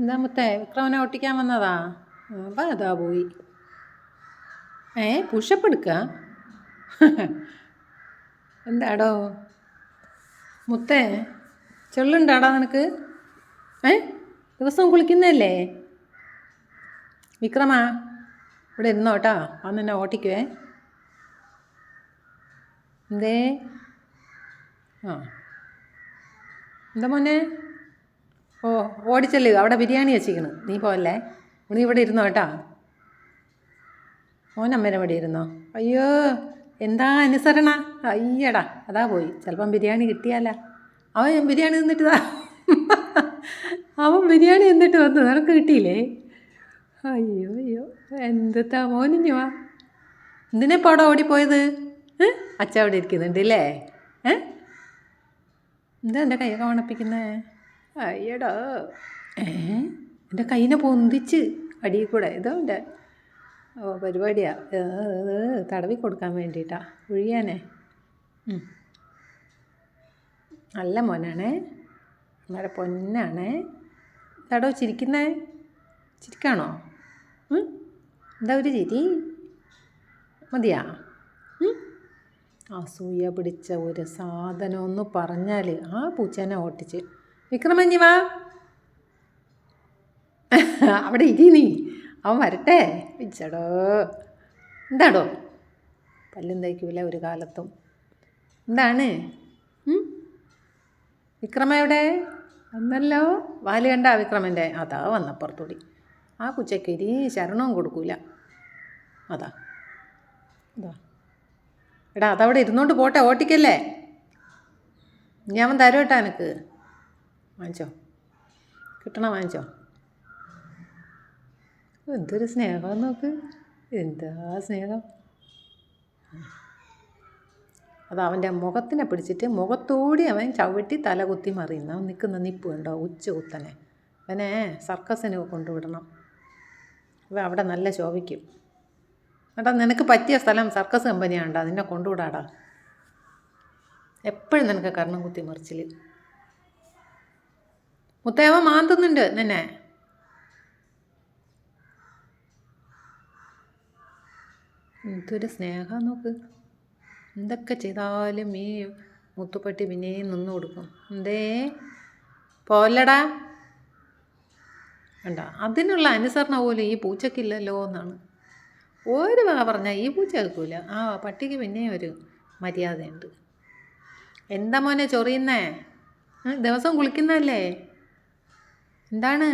എന്താ മുത്തേ വിക്രമനെ ഒട്ടിക്കാൻ വന്നതാ? അപ്പം അതാ പോയി. പുഷപ്പ് എടുക്കുക? എന്താടോ മുത്തേ, ചെള്ളുണ്ടാടാ നിനക്ക്? ദിവസവും കുളിക്കുന്നതല്ലേ? വിക്രമാ, ഇവിടെ ഇരുന്നോട്ടാ, അന്ന് എന്നെ ഓട്ടിക്കുവേ. എന്തേ? എന്താ മോനെ? ഓടിച്ചല്ലേ, അവിടെ ബിരിയാണി വെച്ചിരിക്കണ്, നീ പോവല്ലേ. നീ ഇവിടെ ഇരുന്നോ കേട്ടാ. മോനമ്മേനെ ഇവിടെ ഇരുന്നോ. അയ്യോ, എന്താ അനുസരണ. അയ്യടാ, അതാ പോയി. ചിലപ്പം ബിരിയാണി കിട്ടിയാലാ. അവൻ ബിരിയാണി തിന്നിട്ട് അവൻ ബിരിയാണി തിന്നിട്ട് വന്നു, നിനക്ക് കിട്ടിയില്ലേ? അയ്യോ അയ്യോ, എന്താ മോനിഞ്ഞു വാ. എന്തിനെപ്പോൾ അവിടെ ഓടിപ്പോയത്? അച്ഛ അവിടെ ഇരിക്കുന്നുണ്ട് അല്ലേ? എന്താ എൻ്റെ കൈയൊക്കെ മണപ്പിക്കുന്നേ? അയ്യടാ, എൻ്റെ കൈനെ പൊന്തിച്ച് അടിയിൽ കൂടെ. ഇതോ എൻ്റെ പരിപാടിയാ. തടവി കൊടുക്കാൻ വേണ്ടിയിട്ടാ, ഒഴിയാനേ. നല്ല മോനാണേ, നല്ല പൊന്നാണേ. എന്താടോ ചിരിക്കുന്നേ? ചിരിക്കാണോ? എന്താ ഒരു ചിരി? മതിയാ? അസൂയ പിടിച്ച ഒരു സാധനം ഒന്ന് പറഞ്ഞാൽ ആ പൂച്ചേനെ ഓട്ടിച്ച്. വിക്രമഞ്ഞി വാ, അവിടെ ഇരി നീ, അവൻ വരട്ടെ. പിച്ചടോ, എന്താടോ പല്ലും തയ്ക്കൂല ഒരു കാലത്തും. എന്താണ് വിക്രമ എവിടെ? വന്നല്ലോ. വാല് കണ്ട വിക്രമൻ്റെ? അതാ വന്നപ്പുറത്തൂടി. ആ പൂച്ചയ്ക്ക് ഇരി ശരണവും കൊടുക്കൂല. അതാ അതാ. എടാ, അതവിടെ ഇരുന്നോണ്ട് പോട്ടെ, ഓട്ടിക്കല്ലേ. ഞാൻ അവൻ തരും കേട്ടാ എനിക്ക്. വാങ്ങിച്ചോ, കിട്ടണ വാങ്ങിച്ചോ. എന്തൊരു സ്നേഹം നോക്ക്, എന്താ സ്നേഹം. അത് അവൻ്റെ മുഖത്തിനെ പിടിച്ചിട്ട് മുഖത്തോടി അവൻ ചവിട്ടി തല കുത്തി മറിയുന്ന നിൽക്കുന്ന നിപ്പ് കണ്ടോ, ഉച്ച കുത്തനെ. അവനെ സർക്കസിന് കൊണ്ടുവിടണം. അവ അവിടെ നല്ല ശോഭിക്കും. എടാ, നിനക്ക് പറ്റിയ സ്ഥലം സർക്കസ് കമ്പനിയാണ്ടാ, നിന്നെ കൊണ്ടുവിടാടാ. എപ്പോഴും നിനക്ക് കർണം കുത്തി മറിച്ചിൽ. മുത്തേവ മാന്തുന്നുണ്ട് നിന്നെ. എന്തൊരു സ്നേഹം നോക്ക്. എന്തൊക്കെ ചെയ്താലും ഈ മുത്തുപ്പട്ടി പിന്നെയും നിന്ന് കൊടുക്കും. എന്തേ പോലടാ. വേണ്ട, അതിനുള്ള അനുസരണ പോലും ഈ പൂച്ചക്കില്ലല്ലോ എന്നാണ്. ഒരു വക പറഞ്ഞാൽ ഈ പൂച്ച കേൾക്കൂല. ആ പട്ടിക്ക് പിന്നെയും ഒരു മര്യാദയുണ്ട്. എന്താ മോനെ ചൊറിയുന്നേ? ദിവസം കുളിക്കുന്നതല്ലേ? എന്താണ്?